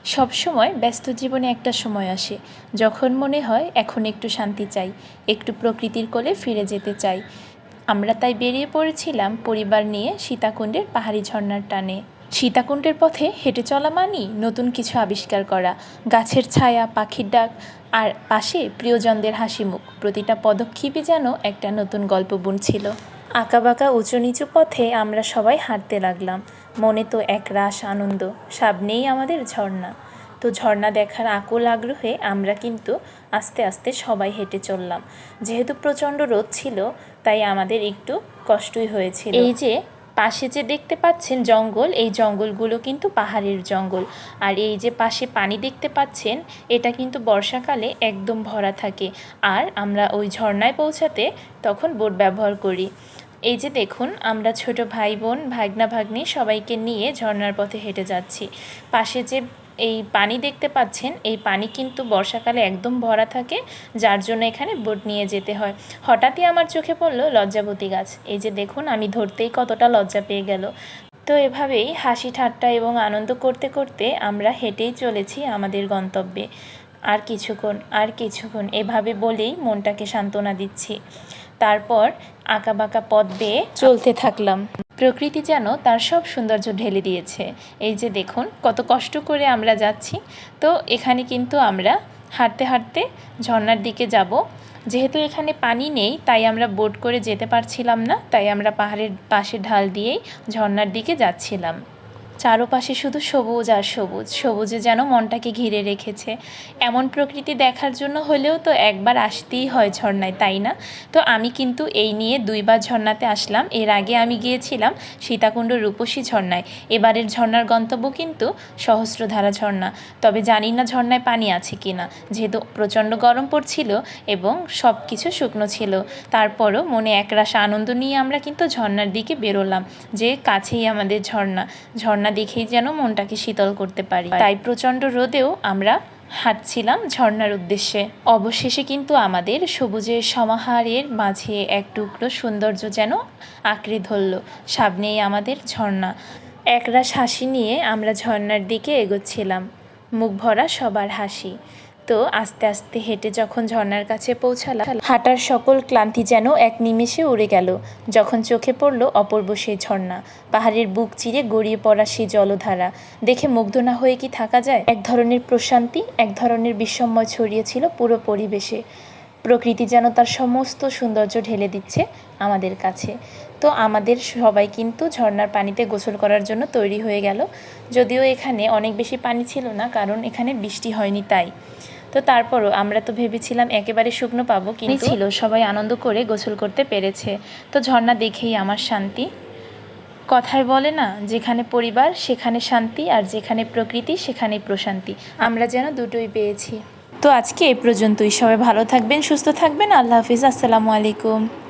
সবসময় ব্যস্ত জীবনে একটা সময় আসে যখন মনে হয় এখন একটু শান্তি চাই, একটু প্রকৃতির কোলে ফিরে যেতে চাই। আমরা তাই বেরিয়ে পড়েছিলাম পরিবার নিয়ে সীতাকুণ্ডের পাহাড়ি ঝর্ণার টানে। সীতাকুণ্ডের পথে হেঁটে চলা মানেই নতুন কিছু আবিষ্কার করা, গাছের ছায়া, পাখির ডাক আর পাশে প্রিয়জনদের হাসি মুখ। প্রতিটা পদক্ষেপে যেন একটা নতুন গল্প বুনছিল। আঁকাবাঁকা উঁচু নিচু পথে আমরা সবাই হাঁটতে লাগলাম, মনে তো এক রাস আনন্দ। সামনেই আমাদের ঝর্ণা। তো ঝর্ণা দেখার আকুল আগ্রহে আমরা কিন্তু আস্তে আস্তে সবাই হেঁটে চললাম। যেহেতু প্রচণ্ড রোদ ছিল তাই আমাদের একটু কষ্টই হয়েছিল। এই যে পাশে যে দেখতে পাচ্ছেন জঙ্গল, এই জঙ্গলগুলো কিন্তু পাহাড়ের জঙ্গল। আর এই যে পাশে পানি দেখতে পাচ্ছেন, এটা কিন্তু বর্ষাকালে একদম ভরা থাকে। আর আমরা ওই ঝর্ণায় পৌঁছাতে তখন বোট ব্যবহার করি। এই যে দেখুন, আমরা ছোট ভাই বোন, ভাগনা ভাগ্নি সবাইকে নিয়ে ঝর্ণার পথে হেঁটে যাচ্ছি। পাশে যে এই পানি দেখতে পাচ্ছেন, এই পানি কিন্তু বর্ষাকালে একদম ভরা থাকে, যার জন্য এখানে বোট নিয়ে যেতে হয়। হঠাৎই আমার চোখে পড়লো লজ্জাবতী গাছ। এই যে দেখুন, আমি ধরতেই কতটা লজ্জা পেয়ে গেল। তো এভাবেই হাসি ঠাট্টা এবং আনন্দ করতে করতে আমরা হেঁটেই চলেছি আমাদের গন্তব্যে। আর কিছুক্ষণ এভাবে বলেই মনটাকে সান্ত্বনা দিচ্ছি। তারপর আঁকাবাঁকা পথ বেয়ে চলতে থাকলাম। প্রকৃতি যেন তার সব সৌন্দর্য ঢেলে দিয়েছে। এই যে দেখুন, কত কষ্ট করে আমরা যাচ্ছি। তো এখানে কিন্তু আমরা হাঁটতে হাঁটতে ঝর্ণার দিকে যাব। যেহেতু এখানে পানি নেই তাই আমরা বোট করে যেতে পারছিলাম না, তাই আমরা পাহাড়ের পাশে ঢাল দিয়েই ঝর্ণার দিকে যাচ্ছিলাম। চারপাশে শুধু সবুজ আর সবুজ, সবুজে যেন মনটাকে ঘিরে রেখেছে। এমন প্রকৃতি দেখার জন্য হলেও তো একবার আসতেই হয় ঝর্ণায়, তাই না? তো আমি কিন্তু এই নিয়ে 2বার ঝর্ণাতে আসলাম। এর আগে আমি গিয়েছিলাম সীতাকুণ্ড রূপসী ঝর্ণায়। এবারের ঝর্ণার গন্তব্য কিন্তু সহস্রধারা ঝর্ণা। তবে জানি না ঝর্ণায় পানি আছে কি না, যেহেতু প্রচণ্ড গরম পড়ছিল এবং সব কিছু শুকনো ছিল। তারপরও মনে একরাশ আনন্দ নিয়ে আমরা কিন্তু ঝর্ণার দিকে বেরোলাম, যে কাছেই আমাদের ঝর্ণা দেখেই যেন মনটাকে শীতল করতে পারি। তাই প্রচণ্ড রোদেও আমরা হাঁটছিলাম ঝর্ণার উদ্দেশ্যে। অবশেষে কিন্তু আমাদের সবুজের সমাহারের মাঝে এক টুকরো সৌন্দর্য যেন আঁকড়ে ধরল। সামনেই আমাদের ঝর্ণা। একরাশ হাসি নিয়ে আমরা ঝর্ণার দিকে এগোচ্ছিলাম, মুখ ভরা সবার হাসি। তো আস্তে আস্তে হেঁটে যখন ঝর্ণার কাছে পৌঁছালাম, হাঁটার সকল ক্লান্তি যেন এক নিমেষে উড়ে গেল যখন চোখে পড়ল অপূর্ব সেই ঝর্ণা। পাহাড়ের বুক চিরে গড়িয়ে পড়া সেই জলধারা দেখে মুগ্ধ না হয়ে কি থাকা যায়? এক ধরনের প্রশান্তি, এক ধরনের বিস্ময় ছড়িয়েছিল পুরো পরিবেশে। প্রকৃতি যেন তার সমস্ত সৌন্দর্য ঢেলে দিচ্ছে আমাদের কাছে। তো আমাদের সবাই কিন্তু ঝর্ণার পানিতে গোসল করার জন্য তৈরি হয়ে গেল। যদিও এখানে অনেক বেশি পানি ছিল না, কারণ এখানে বৃষ্টি হয়নি তাই। তো তারপরও আমরা তো ভেবেছিলাম একেবারে শুকনো পাবো, কিন্তু ছিল সবাই আনন্দ করে গোসল করতে পেরেছে। তো ঝর্ণা দেখেই আমার শান্তি। কথায় বলে না, যেখানে পরিবার সেখানে শান্তি, আর যেখানে প্রকৃতি সেখানেই প্রশান্তি। আমরা যেন দুটোই পেয়েছি। তো আজকে এই পর্যন্তই। সবাই ভালো থাকবেন, সুস্থ থাকবেন। আল্লাহ হাফিজ। আসসালামু আলাইকুম।